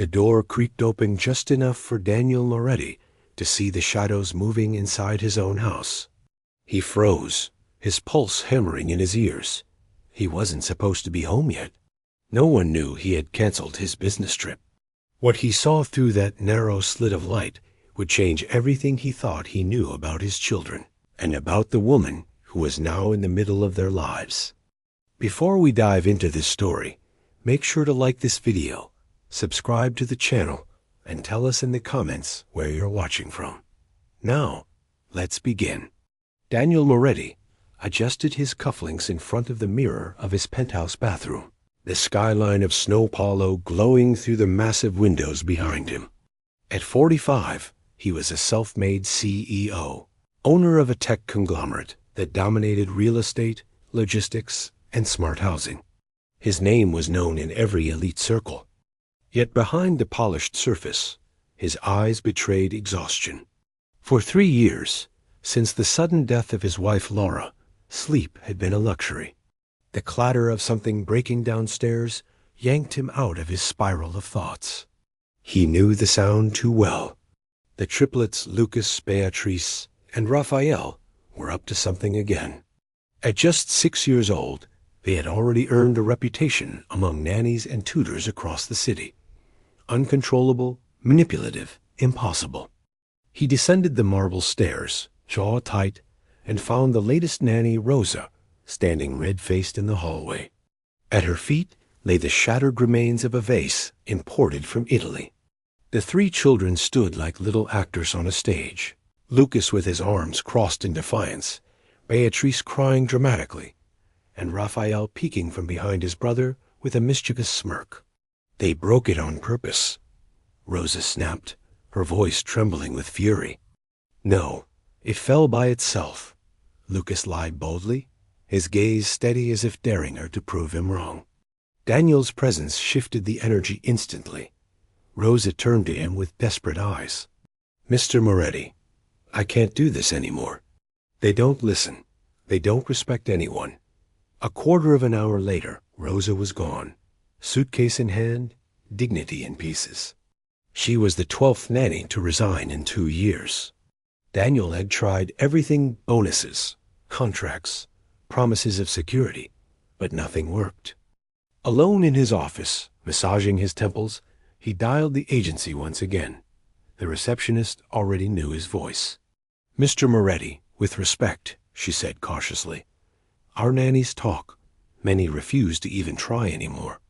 The door creaked open just enough for Daniel Moretti to see the shadows moving inside his own house. He froze, his pulse hammering in his ears. He wasn't supposed to be home yet. No one knew he had canceled his business trip. What he saw through that narrow slit of light would change everything he thought he knew about his children and about the woman who was now in the middle of their lives. Before we dive into this story, make sure to like this video, subscribe to the channel, and tell us in the comments where you're watching from. Now, let's begin. Daniel Moretti adjusted his cufflinks in front of the mirror of his penthouse bathroom, the skyline of Snow Paulo glowing through the massive windows behind him. At 45, he was a self-made CEO, owner of a tech conglomerate that dominated real estate, logistics, and smart housing. His name was known in every elite circle. Yet behind the polished surface, his eyes betrayed exhaustion. For 3 years, since the sudden death of his wife Laura, sleep had been a luxury. The clatter of something breaking downstairs yanked him out of his spiral of thoughts. He knew the sound too well. The triplets Lucas, Beatrice, and Raphael were up to something again. At just 6 years old, they had already earned a reputation among nannies and tutors across the city. Uncontrollable, manipulative, impossible. He descended the marble stairs, jaw tight, and found the latest nanny, Rosa, standing red-faced in the hallway. At her feet lay the shattered remains of a vase imported from Italy. The 3 children stood like little actors on a stage, Lucas with his arms crossed in defiance, Beatrice crying dramatically, and Raphael peeking from behind his brother with a mischievous smirk. They broke it on purpose, Rosa snapped, her voice trembling with fury. No, it fell by itself, Lucas lied boldly, his gaze steady as if daring her to prove him wrong. Daniel's presence shifted the energy instantly. Rosa turned to him with desperate eyes. Mr. Moretti, I can't do this anymore. They don't listen. They don't respect anyone. A quarter of an hour later, Rosa was gone, suitcase in hand, dignity in pieces. She was the 12th nanny to resign in 2 years. Daniel had tried everything: bonuses, contracts, promises of security, but nothing worked. Alone in his office, massaging his temples, he dialed the agency once again. The receptionist already knew his voice. Mr. Moretti, with respect, she said cautiously. Our nannies talk. Many refuse to even try anymore.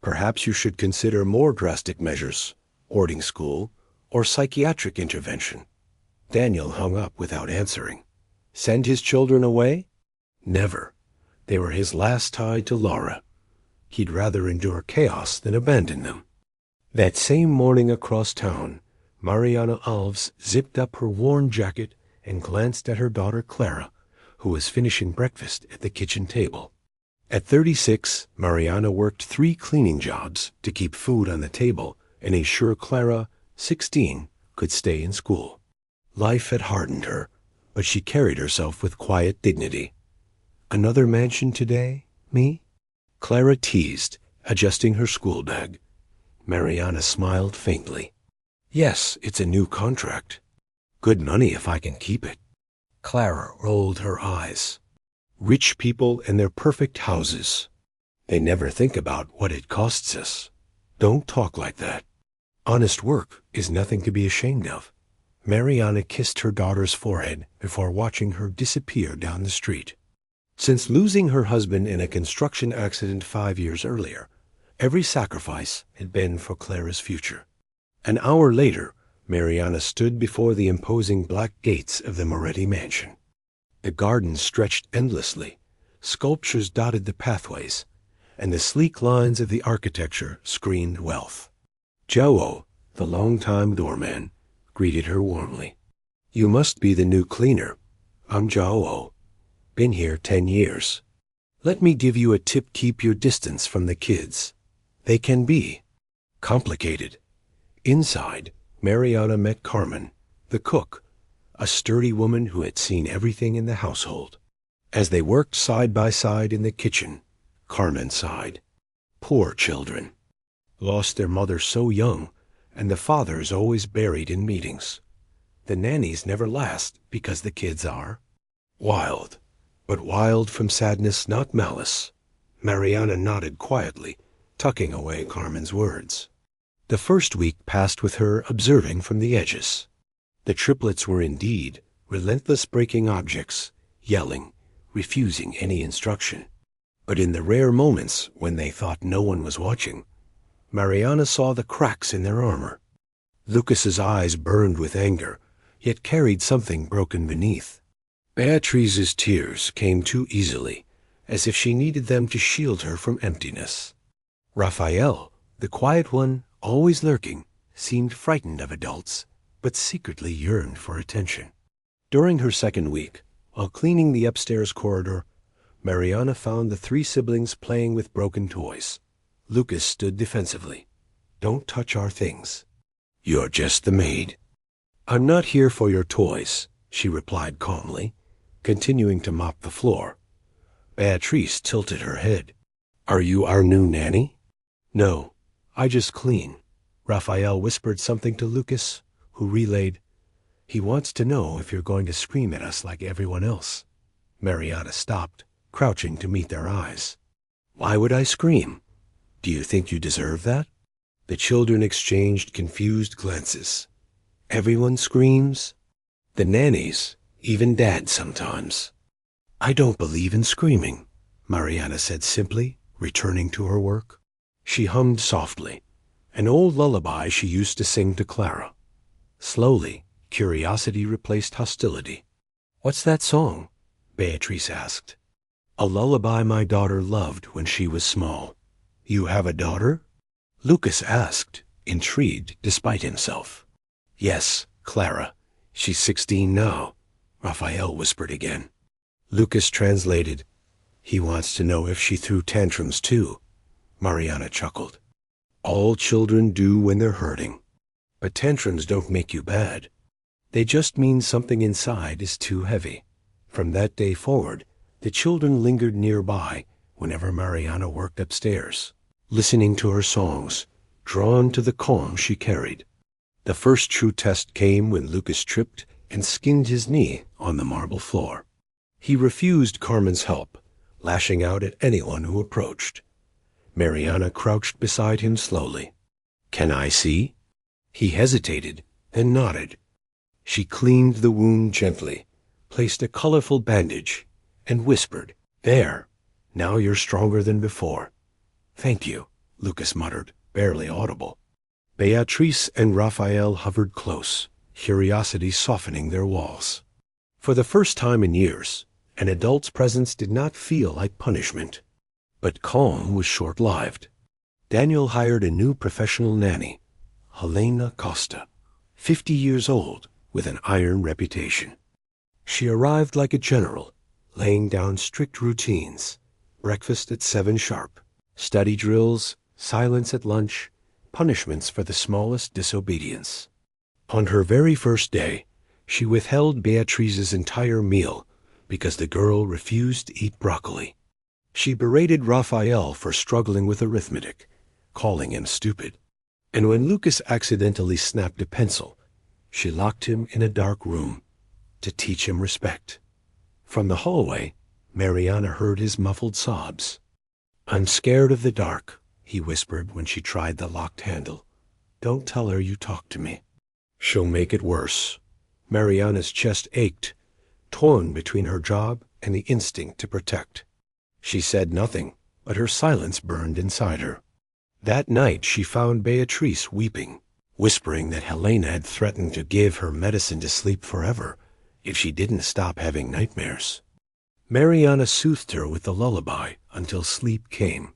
Perhaps you should consider more drastic measures, boarding school, or psychiatric intervention. Daniel hung up without answering. Send his children away? Never. They were his last tie to Laura. He'd rather endure chaos than abandon them. That same morning across town, Mariana Alves zipped up her worn jacket and glanced at her daughter Clara, who was finishing breakfast at the kitchen table. At 36, Mariana worked 3 cleaning jobs to keep food on the table and ensure Clara, 16, could stay in school. Life had hardened her, but she carried herself with quiet dignity. Another mansion today, me? Clara teased, adjusting her school bag. Mariana smiled faintly. Yes, it's a new contract. Good money if I can keep it. Clara rolled her eyes. Rich people and their perfect houses. They never think about what it costs us. Don't talk like that. Honest work is nothing to be ashamed of. Mariana kissed her daughter's forehead before watching her disappear down the street. Since losing her husband in a construction accident 5 years earlier, every sacrifice had been for Clara's future. An hour later, Mariana stood before the imposing black gates of the Moretti mansion. The garden stretched endlessly, sculptures dotted the pathways, and the sleek lines of the architecture screened wealth. Joe, the longtime doorman, greeted her warmly. You must be the new cleaner. I'm Joe. Been here 10 years. Let me give you a tip: keep your distance from the kids. They can be complicated. Inside, Mariana met Carmen, the cook, a sturdy woman who had seen everything in the household. As they worked side by side in the kitchen, Carmen sighed. Poor children. lost their mother so young, and the father's always buried in meetings. The nannies never last because the kids are wild, but wild from sadness, not malice. Mariana nodded quietly, tucking away Carmen's words. The first week passed with her observing from the edges. The triplets were indeed relentless, breaking objects, yelling, refusing any instruction. But in the rare moments when they thought no one was watching, Mariana saw the cracks in their armor. Lucas's eyes burned with anger, yet carried something broken beneath. Beatrice's tears came too easily, as if she needed them to shield her from emptiness. Raphael, the quiet one, always lurking, seemed frightened of adults, but secretly yearned for attention. During her second week, while cleaning the upstairs corridor, Mariana found the three siblings playing with broken toys. Lucas stood defensively. "Don't touch our things." "You're just the maid." "I'm not here for your toys," she replied calmly, continuing to mop the floor. Beatrice tilted her head. "Are you our new nanny?" "No, I just clean." Raphael whispered something to Lucas, who relayed, "He wants to know if you're going to scream at us like everyone else." Mariana stopped, crouching to meet their eyes. "Why would I scream? Do you think you deserve that?" The children exchanged confused glances. "Everyone screams?" "The nannies, even Dad sometimes." "I don't believe in screaming," Mariana said simply, returning to her work. She hummed softly, an old lullaby she used to sing to Clara. Slowly, curiosity replaced hostility. "What's that song?" Beatrice asked. "A lullaby my daughter loved when she was small." "You have a daughter?" Lucas asked, intrigued despite himself. "Yes, Clara. She's 16 now," Raphael whispered again. Lucas translated, "He wants to know if she threw tantrums too." Mariana chuckled. "All children do when they're hurting. But tantrums don't make you bad. They just mean something inside is too heavy." From that day forward, the children lingered nearby whenever Mariana worked upstairs, listening to her songs, drawn to the calm she carried. The first true test came when Lucas tripped and skinned his knee on the marble floor. He refused Carmen's help, lashing out at anyone who approached. Mariana crouched beside him slowly. "Can I see?" He hesitated, then nodded. She cleaned the wound gently, placed a colorful bandage, and whispered, "There, now you're stronger than before." "Thank you," Lucas muttered, barely audible. Beatrice and Raphael hovered close, curiosity softening their walls. For the first time in years, an adult's presence did not feel like punishment. But calm was short-lived. Daniel hired a new professional nanny, Helena Costa, 50 years old, with an iron reputation. She arrived like a general, laying down strict routines: breakfast at 7 sharp, study drills, silence at lunch, punishments for the smallest disobedience. On her very first day, she withheld Beatrice's entire meal because the girl refused to eat broccoli. She berated Raphael for struggling with arithmetic, calling him stupid. And when Lucas accidentally snapped a pencil, she locked him in a dark room to teach him respect. From the hallway, Mariana heard his muffled sobs. "I'm scared of the dark," he whispered when she tried the locked handle. "Don't tell her you talked to me. She'll make it worse." Mariana's chest ached, torn between her job and the instinct to protect. She said nothing, but her silence burned inside her. That night she found Beatrice weeping, whispering that Helena had threatened to give her medicine to sleep forever if she didn't stop having nightmares. Mariana soothed her with the lullaby until sleep came,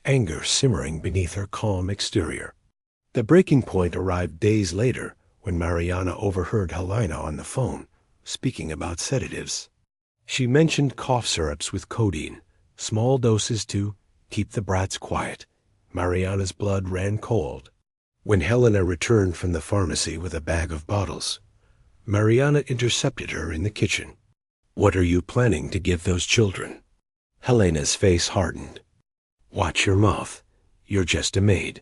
anger simmering beneath her calm exterior. The breaking point arrived days later when Mariana overheard Helena on the phone, speaking about sedatives. She mentioned cough syrups with codeine, small doses to keep the brats quiet. Mariana's blood ran cold. When Helena returned from the pharmacy with a bag of bottles, Mariana intercepted her in the kitchen. "What are you planning to give those children?" Helena's face hardened. "Watch your mouth. You're just a maid."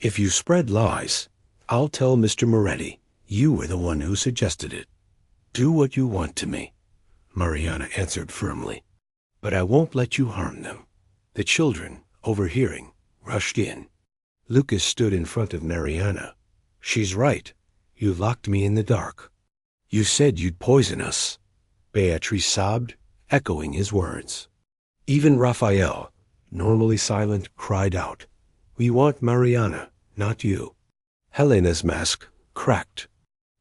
If you spread lies, I'll tell Mr. Moretti you were the one who suggested it. Do what you want to me, Mariana answered firmly. But I won't let you harm them. The children, overhearing, rushed in. Lucas stood in front of Mariana. She's right. You locked me in the dark. You said you'd poison us. Beatrice sobbed, echoing his words. Even Raphael, normally silent, cried out. We want Mariana, not you. Helena's mask cracked.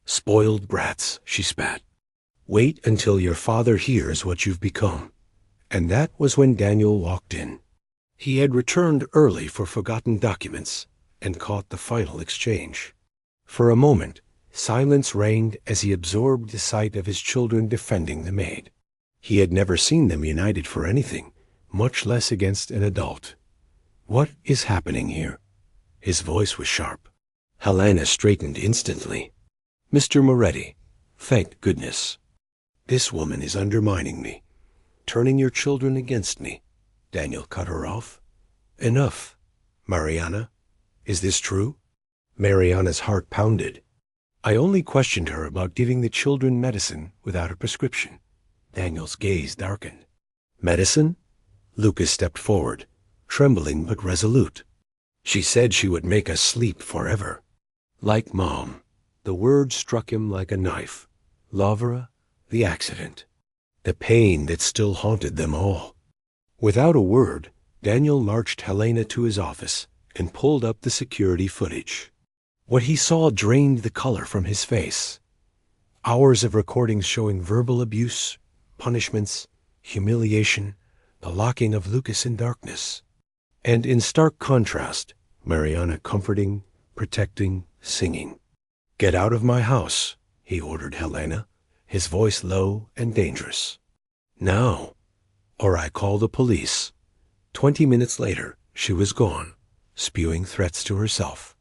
Spoiled brats, she spat. Wait until your father hears what you've become. And that was when Daniel walked in. He had returned early for forgotten documents and caught the final exchange. For a moment, silence reigned as he absorbed the sight of his children defending the maid. He had never seen them united for anything, much less against an adult. What is happening here? His voice was sharp. Helena straightened instantly. Mr. Moretti, thank goodness. This woman is undermining me, turning your children against me. Daniel cut her off. Enough. Mariana, is this true? Mariana's heart pounded. I only questioned her about giving the children medicine without a prescription. Daniel's gaze darkened. Medicine? Lucas stepped forward, trembling but resolute. She said she would make us sleep forever. Like Mom. The word struck him like a knife. Lavra, the accident. The pain that still haunted them all. Without a word, Daniel marched Helena to his office and pulled up the security footage. What he saw drained the color from his face. Hours of recordings showing verbal abuse, punishments, humiliation, the locking of Lucas in darkness. And in stark contrast, Mariana comforting, protecting, singing. Get out of my house, he ordered Helena, his voice low and dangerous. Now, or I call the police. 20 minutes later, she was gone, spewing threats to herself.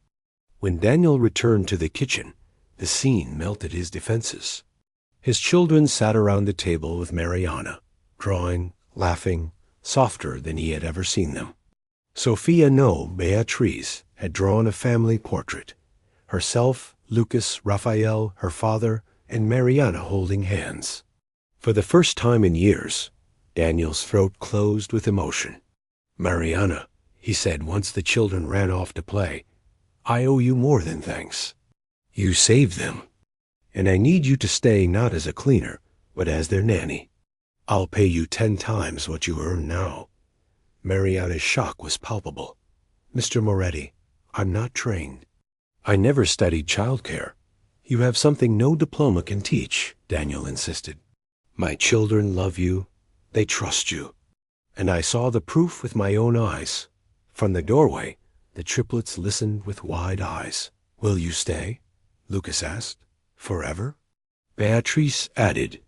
When Daniel returned to the kitchen, the scene melted his defenses. His children sat around the table with Mariana, drawing, laughing, softer than he had ever seen them. Sophia no Beatriz had drawn a family portrait. Herself, Lucas, Raphael, her father, and Mariana holding hands. For the first time in years, Daniel's throat closed with emotion. Mariana, he said once the children ran off to play, I owe you more than thanks. You saved them, and I need you to stay not as a cleaner, but as their nanny. I'll pay you 10 times what you earn now. Mariana's shock was palpable. Mr. Moretti, I'm not trained. I never studied childcare. You have something no diploma can teach, Daniel insisted. My children love you. They trust you. And I saw the proof with my own eyes. From the doorway, the triplets listened with wide eyes. Will you stay? Lucas asked. Forever? Beatrice added.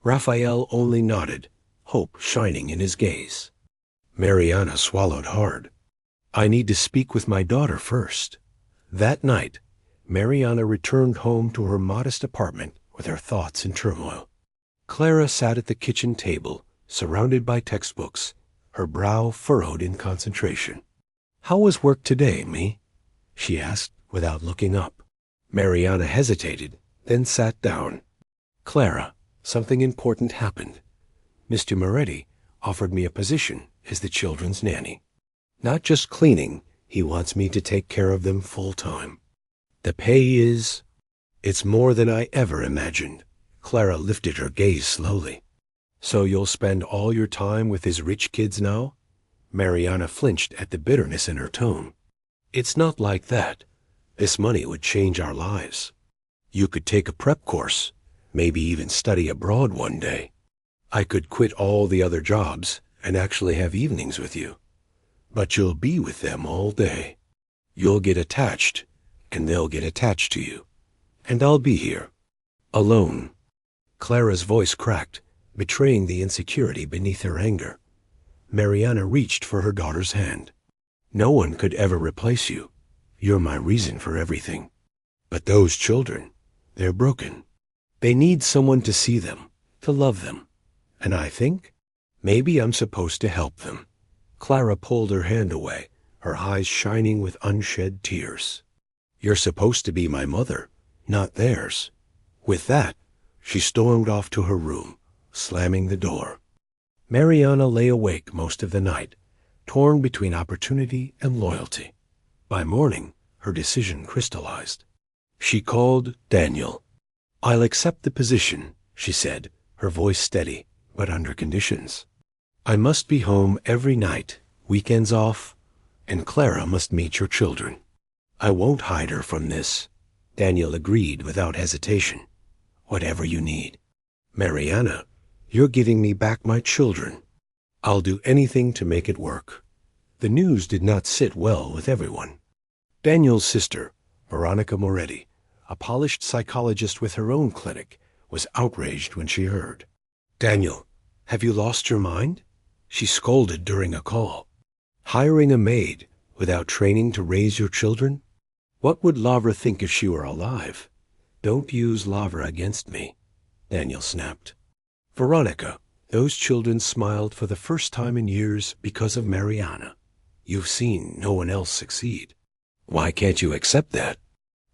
Raphael only nodded, hope shining in his gaze. Mariana swallowed hard. I need to speak with my daughter first. That night, Mariana returned home to her modest apartment with her thoughts in turmoil. Clara sat at the kitchen table, surrounded by textbooks, her brow furrowed in concentration. How was work today, me? She asked, without looking up. Mariana hesitated, then sat down. Clara, something important happened. Mr. Moretti offered me a position as the children's nanny. Not just cleaning, he wants me to take care of them full-time. The pay is... It's more than I ever imagined. Clara lifted her gaze slowly. So you'll spend all your time with his rich kids now? Mariana flinched at the bitterness in her tone. It's not like that. This money would change our lives. You could take a prep course, maybe even study abroad one day. I could quit all the other jobs and actually have evenings with you. But you'll be with them all day. You'll get attached, and they'll get attached to you. And I'll be here, alone. Clara's voice cracked, betraying the insecurity beneath her anger. Mariana reached for her daughter's hand. No one could ever replace you. You're my reason for everything. But those children, they're broken. They need someone to see them, to love them. And I think maybe I'm supposed to help them. Clara pulled her hand away, her eyes shining with unshed tears. "You're supposed to be my mother, not theirs." With that, she stormed off to her room, slamming the door. Mariana lay awake most of the night, torn between opportunity and loyalty. By morning, her decision crystallized. She called Daniel. "I'll accept the position," she said, her voice steady, "but under conditions. I must be home every night, weekends off, and Clara must meet your children." "I won't hide her from this," Daniel agreed without hesitation. "Whatever you need." "Mariana, you're giving me back my children." "I'll do anything to make it work." The news did not sit well with everyone. Daniel's sister, Veronica Moretti, a polished psychologist with her own clinic, was outraged when she heard. "Daniel, have you lost your mind?" she scolded during a call. "Hiring a maid without training to raise your children? What would Lavra think if she were alive?" "Don't use Lavra against me," Daniel snapped. "Veronica, those children smiled for the first time in years because of Mariana. You've seen no one else succeed. Why can't you accept that?"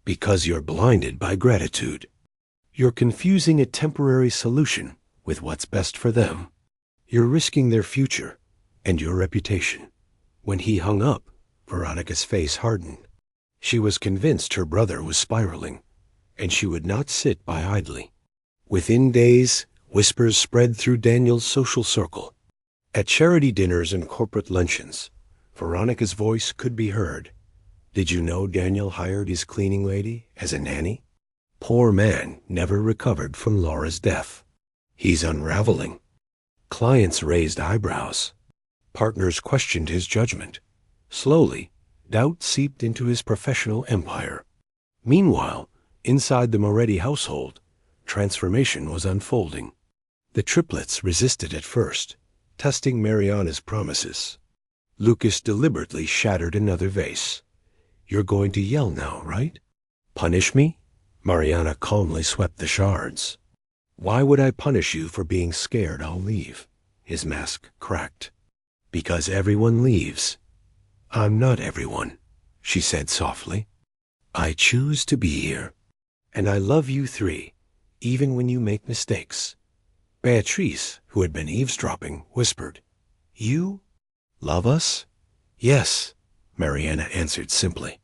"Because you're blinded by gratitude. You're confusing a temporary solution with what's best for them. You're risking their future and your reputation." When he hung up, Veronica's face hardened. She was convinced her brother was spiraling, and she would not sit by idly. Within days, whispers spread through Daniel's social circle. At charity dinners and corporate luncheons, Veronica's voice could be heard. "Did you know Daniel hired his cleaning lady as a nanny? Poor man never recovered from Laura's death. He's unraveling." Clients raised eyebrows. Partners questioned his judgment. Slowly, doubt seeped into his professional empire. Meanwhile, inside the Moretti household, transformation was unfolding. The triplets resisted at first, testing Mariana's promises. Lucas deliberately shattered another vase. "You're going to yell now, right?" "Punish me?" Mariana calmly swept the shards. "Why would I punish you for being scared I'll leave?" His mask cracked. "Because everyone leaves." "I'm not everyone," she said softly. "I choose to be here. And I love you three, even when you make mistakes." Beatrice, who had been eavesdropping, whispered, "You love us?" "Yes," Mariana answered simply.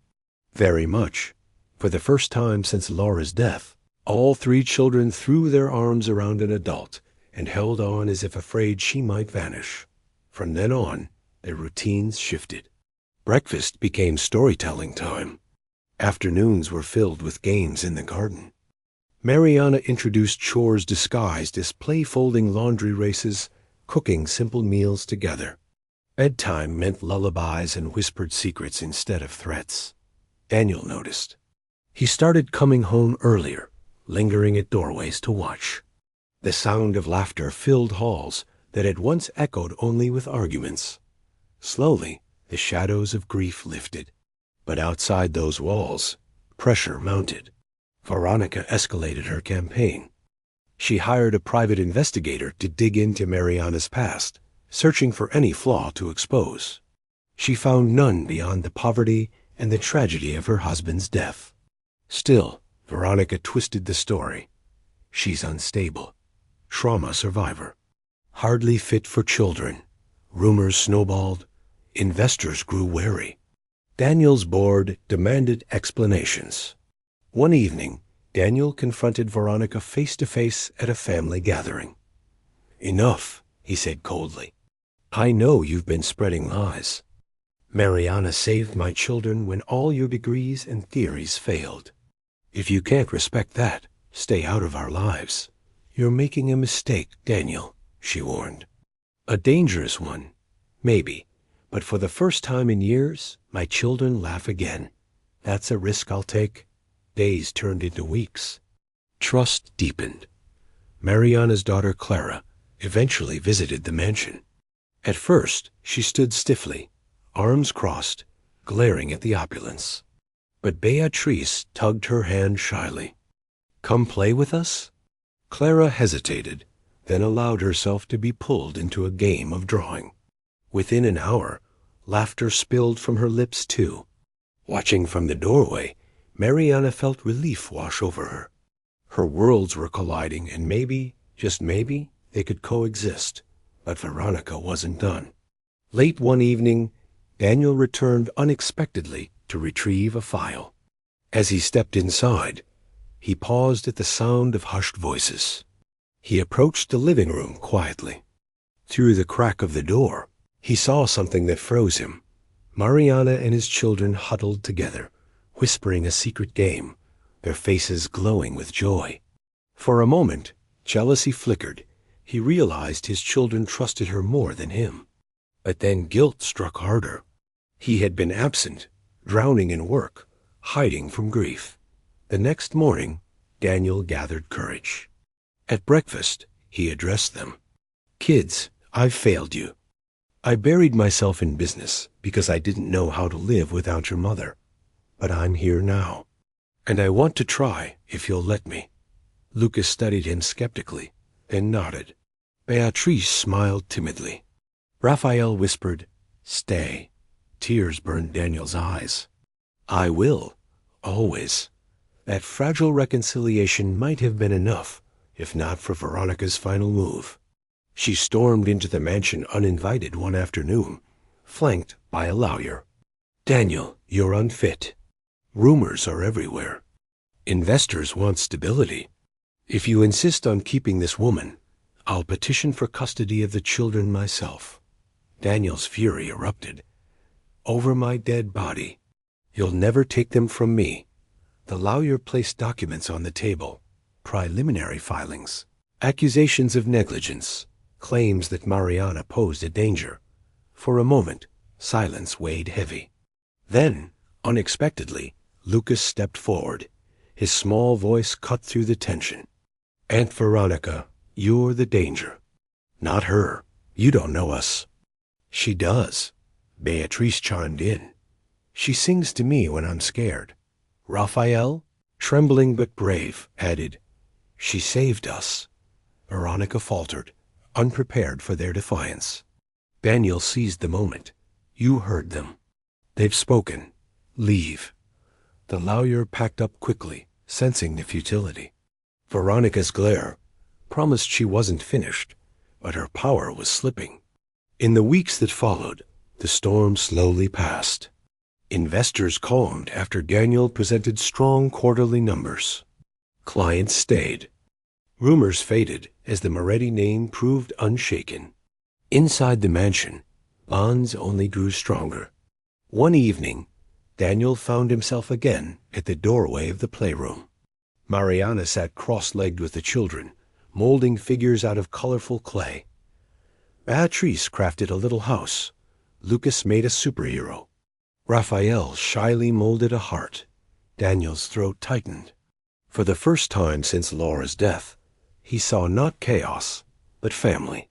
"Very much." For the first time since Laura's death, all three children threw their arms around an adult and held on as if afraid she might vanish. From then on, their routines shifted. Breakfast became storytelling time. Afternoons were filled with games in the garden. Mariana introduced chores disguised as play-folding laundry races, cooking simple meals together. Bedtime meant lullabies and whispered secrets instead of threats. Daniel noticed. He started coming home earlier, lingering at doorways to watch. The sound of laughter filled halls that had once echoed only with arguments. Slowly, the shadows of grief lifted. But outside those walls, pressure mounted. Veronica escalated her campaign. She hired a private investigator to dig into Mariana's past, searching for any flaw to expose. She found none beyond the poverty and the tragedy of her husband's death. Still, Veronica twisted the story. She's unstable. Trauma survivor. Hardly fit for children. Rumors snowballed. Investors grew wary. Daniel's board demanded explanations. One evening, Daniel confronted Veronica face-to-face at a family gathering. "Enough," he said coldly. "I know you've been spreading lies. Mariana saved my children when all your degrees and theories failed. If you can't respect that, stay out of our lives." "You're making a mistake, Daniel," she warned. "A dangerous one, maybe, but for the first time in years, my children laugh again. That's a risk I'll take." Days turned into weeks. Trust deepened. Mariana's daughter Clara eventually visited the mansion. At first, she stood stiffly, arms crossed, glaring at the opulence. But Beatrice tugged her hand shyly. "Come play with us?" Clara hesitated, then allowed herself to be pulled into a game of drawing. Within an hour, Laughter spilled from her lips, too. Watching from the doorway, Mariana felt relief wash over her. Her worlds were colliding, and maybe, just maybe, they could coexist. But Veronica wasn't done. Late one evening, Daniel returned unexpectedly to retrieve a file. As he stepped inside, he paused at the sound of hushed voices. He approached the living room quietly. Through the crack of the door, he saw something that froze him. Mariana and his children huddled together, whispering a secret game, their faces glowing with joy. For a moment, jealousy flickered. He realized his children trusted her more than him. But then guilt struck harder. He had been absent, drowning in work, hiding from grief. The next morning, Daniel gathered courage. At breakfast, he addressed them. "Kids, I've failed you. I buried myself in business because I didn't know how to live without your mother. But I'm here now, and I want to try if you'll let me." Lucas studied him skeptically, then nodded. Beatrice smiled timidly. Raphael whispered, "Stay." Tears burned Daniel's eyes. "I will, always." That fragile reconciliation might have been enough, if not for Veronica's final move. She stormed into the mansion uninvited one afternoon, flanked by a lawyer. "Daniel, you're unfit. Rumors are everywhere. Investors want stability. If you insist on keeping this woman, I'll petition for custody of the children myself." Daniel's fury erupted. "Over my dead body. You'll never take them from me." The lawyer placed documents on the table, preliminary filings, accusations of negligence, claims that Mariana posed a danger. For a moment, silence weighed heavy. Then, unexpectedly, Lucas stepped forward. His small voice cut through the tension. "Aunt Veronica, you're the danger. Not her. You don't know us." "She does," Beatrice chimed in. "She sings to me when I'm scared." Raphael, trembling but brave, added, "She saved us." Veronica faltered, unprepared for their defiance. Daniel seized the moment. "You heard them. They've spoken. Leave." The lawyer packed up quickly, sensing the futility. Veronica's glare promised she wasn't finished, but her power was slipping. In the weeks that followed, the storm slowly passed. Investors calmed after Daniel presented strong quarterly numbers. Clients stayed. Rumors faded as the Moretti name proved unshaken. Inside the mansion, bonds only grew stronger. One evening, Daniel found himself again at the doorway of the playroom. Mariana sat cross-legged with the children, molding figures out of colorful clay. Beatrice crafted a little house. Lucas made a superhero. Raphael shyly molded a heart. Daniel's throat tightened. For the first time since Laura's death, he saw not chaos, but family.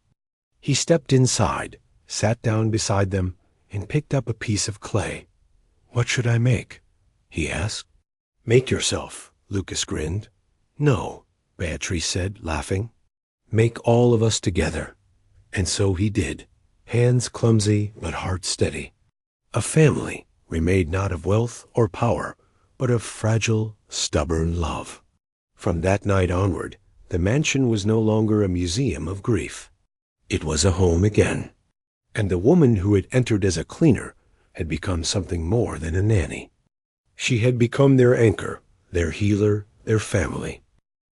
He stepped inside, sat down beside them, and picked up a piece of clay. "What should I make?" he asked. "Make yourself," Lucas grinned. "No," Beatrice said, laughing. "Make all of us together." And so he did, hands clumsy but heart steady. A family remade not of wealth or power, but of fragile, stubborn love. From that night onward, the mansion was no longer a museum of grief. It was a home again. And the woman who had entered as a cleaner had become something more than a nanny. She had become their anchor, their healer, their family.